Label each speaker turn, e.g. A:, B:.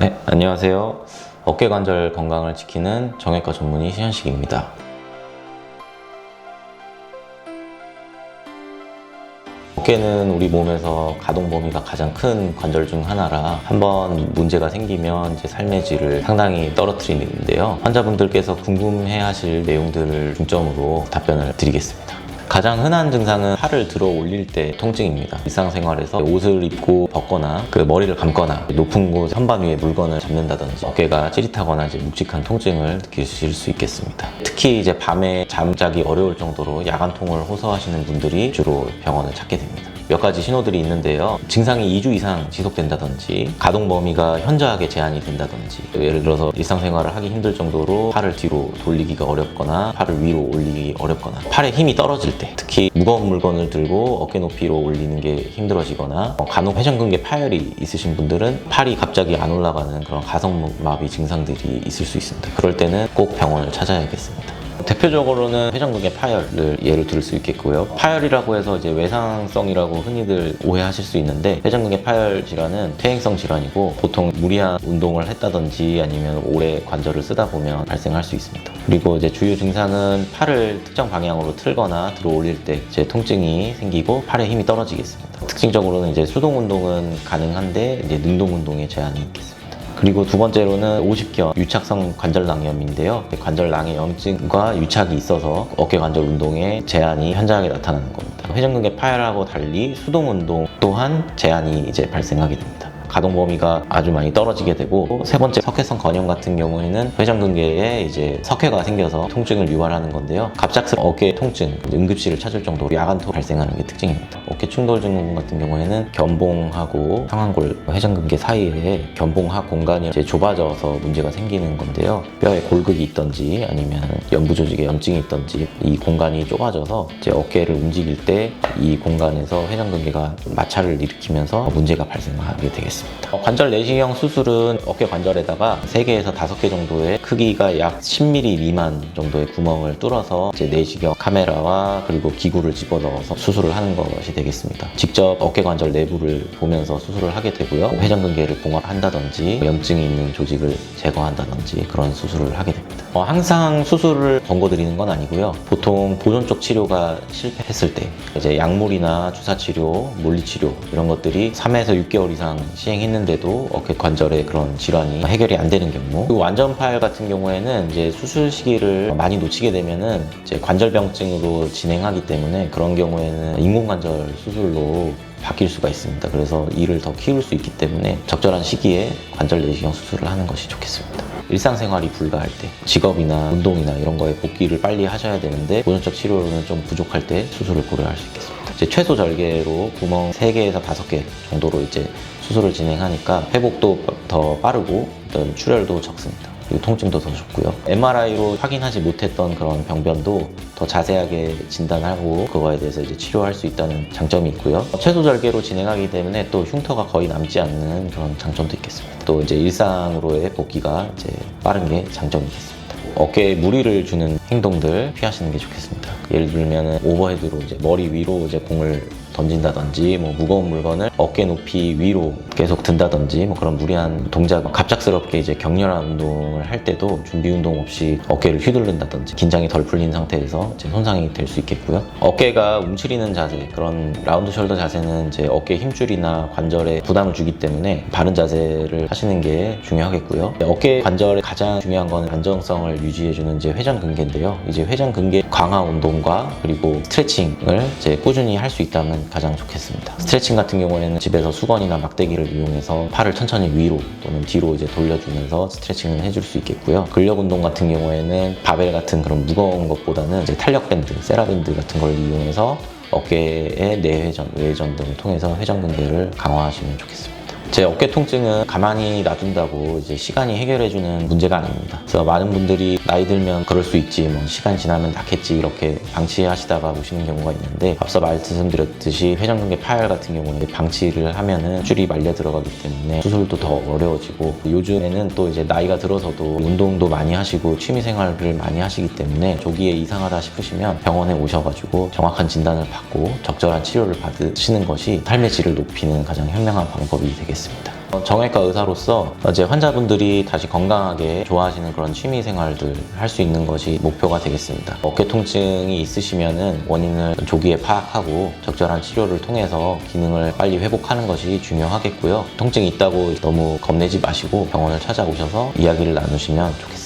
A: 네, 안녕하세요. 어깨 관절 건강을 지키는 정형외과 전문의 신현식입니다. 어깨는 우리 몸에서 가동 범위가 가장 큰 관절 중 하나라 한번 문제가 생기면 이제 삶의 질을 상당히 떨어뜨리는데요. 환자분들께서 궁금해하실 내용들을 중점으로 답변을 드리겠습니다. 가장 흔한 증상은 팔을 들어 올릴 때 통증입니다. 일상생활에서 옷을 입고 벗거나 머리를 감거나 높은 곳 현반 위에 물건을 잡는다든지 어깨가 찌릿하거나 묵직한 통증을 느끼실 수 있겠습니다. 특히 밤에 잠자기 어려울 정도로 야간통을 호소하시는 분들이 주로 병원을 찾게 됩니다. 몇 가지 신호들이 있는데요. 증상이 2주 이상 지속된다든지 가동 범위가 현저하게 제한이 된다든지 예를 들어서 일상생활을 하기 힘들 정도로 팔을 뒤로 돌리기가 어렵거나 팔을 위로 올리기 어렵거나 팔에 힘이 떨어질 때 특히 무거운 물건을 들고 어깨 높이로 올리는 게 힘들어지거나 간혹 회전근개 파열이 있으신 분들은 팔이 갑자기 안 올라가는 그런 가성마비 증상들이 있을 수 있습니다. 그럴 때는 꼭 병원을 찾아야겠습니다. 대표적으로는 회전근개 파열을 예를 들 수 있겠고요. 파열이라고 해서 외상성이라고 흔히들 오해하실 수 있는데 회전근개 파열 질환은 퇴행성 질환이고 보통 무리한 운동을 했다든지 아니면 오래 관절을 쓰다 보면 발생할 수 있습니다. 그리고 주요 증상은 팔을 특정 방향으로 틀거나 들어 올릴 때 통증이 생기고 팔에 힘이 떨어지겠습니다. 특징적으로는 수동 운동은 가능한데 능동 운동에 제한이 있겠습니다. 그리고 두 번째로는 오십견 유착성 관절낭염인데요. 관절낭염증과 유착이 있어서 어깨 관절 운동에 제한이 현저하게 나타나는 겁니다. 회전근개 파열하고 달리 수동 운동 또한 제한이 발생하게 됩니다. 가동 범위가 아주 많이 떨어지게 되고 세 번째 석회성 건염 같은 경우에는 회전근개에 석회가 생겨서 통증을 유발하는 건데요. 갑작스러운 어깨 통증, 응급실을 찾을 정도로 야간토 발생하는 게 특징입니다. 어깨 충돌 증후군 같은 경우에는 견봉하고 상완골 회전근개 사이에 견봉하 공간이 좁아져서 문제가 생기는 건데요. 뼈에 골극이 있던지 아니면 연부 조직에 염증이 있던지 이 공간이 좁아져서 어깨를 움직일 때 이 공간에서 회전근개가 마찰을 일으키면서 문제가 발생하게 되겠습니다. 관절 내시경 수술은 어깨 관절에다가 3개에서 5개 정도의 크기가 약 10mm 미만 정도의 구멍을 뚫어서 내시경 카메라와 그리고 기구를 집어넣어서 수술을 하는 것이 되겠습니다. 직접 어깨 관절 내부를 보면서 수술을 하게 되고요. 회전근개를 봉합한다든지 염증이 있는 조직을 제거한다든지 그런 수술을 하게 됩니다. 항상 수술을 권고드리는 건 아니고요. 보통 보존적 치료가 실패했을 때 약물이나 주사치료, 물리치료 이런 것들이 3에서 6개월 이상 시행했는데도 어깨 관절의 그런 질환이 해결이 안 되는 경우, 그리고 완전파열 같은 경우에는 수술 시기를 많이 놓치게 되면은 관절병증으로 진행하기 때문에 그런 경우에는 인공관절 수술로 바뀔 수가 있습니다. 그래서 이를 더 키울 수 있기 때문에 적절한 시기에 관절 내시경 수술을 하는 것이 좋겠습니다. 일상생활이 불가할 때, 직업이나 운동이나 이런 거에 복귀를 빨리 하셔야 되는데 보존적 치료로는 좀 부족할 때 수술을 고려할 수 있겠습니다. 최소 절개로 구멍 3개에서 5개 정도로 수술을 진행하니까 회복도 더 빠르고 출혈도 적습니다. 그리고 통증도 더 좋고요. MRI로 확인하지 못했던 그런 병변도 더 자세하게 진단하고 그거에 대해서 치료할 수 있다는 장점이 있고요. 최소 절개로 진행하기 때문에 또 흉터가 거의 남지 않는 그런 장점도 있겠습니다. 또 일상으로의 복귀가 빠른 게 장점이겠습니다. 어깨에 무리를 주는 행동들 피하시는 게 좋겠습니다. 예를 들면 오버헤드로 머리 위로 공을 던진다든지 무거운 물건을 어깨 높이 위로 계속 든다든지 그런 무리한 동작, 갑작스럽게 격렬한 운동을 할 때도 준비 운동 없이 어깨를 휘두른다든지 긴장이 덜 풀린 상태에서 손상이 될 수 있겠고요. 어깨가 움츠리는 자세, 그런 라운드 숄더 자세는 어깨 힘줄이나 관절에 부담을 주기 때문에 바른 자세를 하시는 게 중요하겠고요. 어깨 관절의 가장 중요한 건 안정성을 유지해주는 회전근개인데요. 회전근개 강화 운동과 그리고 스트레칭을 꾸준히 할 수 있다면 가장 좋겠습니다. 스트레칭 같은 경우에는 집에서 수건이나 막대기를 이용해서 팔을 천천히 위로 또는 뒤로 돌려주면서 스트레칭을 해줄 수 있겠고요. 근력 운동 같은 경우에는 바벨 같은 그런 무거운 것보다는 탄력 밴드, 세라밴드 같은 걸 이용해서 어깨의 내회전, 외회전 등을 통해서 회전근개를 강화하시면 좋겠습니다. 제 어깨 통증은 가만히 놔둔다고 시간이 해결해주는 문제가 아닙니다. 그래서 많은 분들이 나이 들면 그럴 수 있지, 시간 지나면 낫겠지 이렇게 방치하시다가 오시는 경우가 있는데 앞서 말씀드렸듯이 회전근개 파열 같은 경우에 방치를 하면은 줄이 말려 들어가기 때문에 수술도 더 어려워지고 요즘에는 또 나이가 들어서도 운동도 많이 하시고 취미생활을 많이 하시기 때문에 조기에 이상하다 싶으시면 병원에 오셔가지고 정확한 진단을 받고 적절한 치료를 받으시는 것이 삶의 질을 높이는 가장 현명한 방법이 되겠습니다. 정형외과 의사로서 이제 환자분들이 다시 건강하게 좋아하시는 그런 취미 생활들 할 수 있는 것이 목표가 되겠습니다. 어깨 통증이 있으시면은 원인을 조기에 파악하고 적절한 치료를 통해서 기능을 빨리 회복하는 것이 중요하겠고요. 통증이 있다고 너무 겁내지 마시고 병원을 찾아오셔서 이야기를 나누시면 좋겠습니다.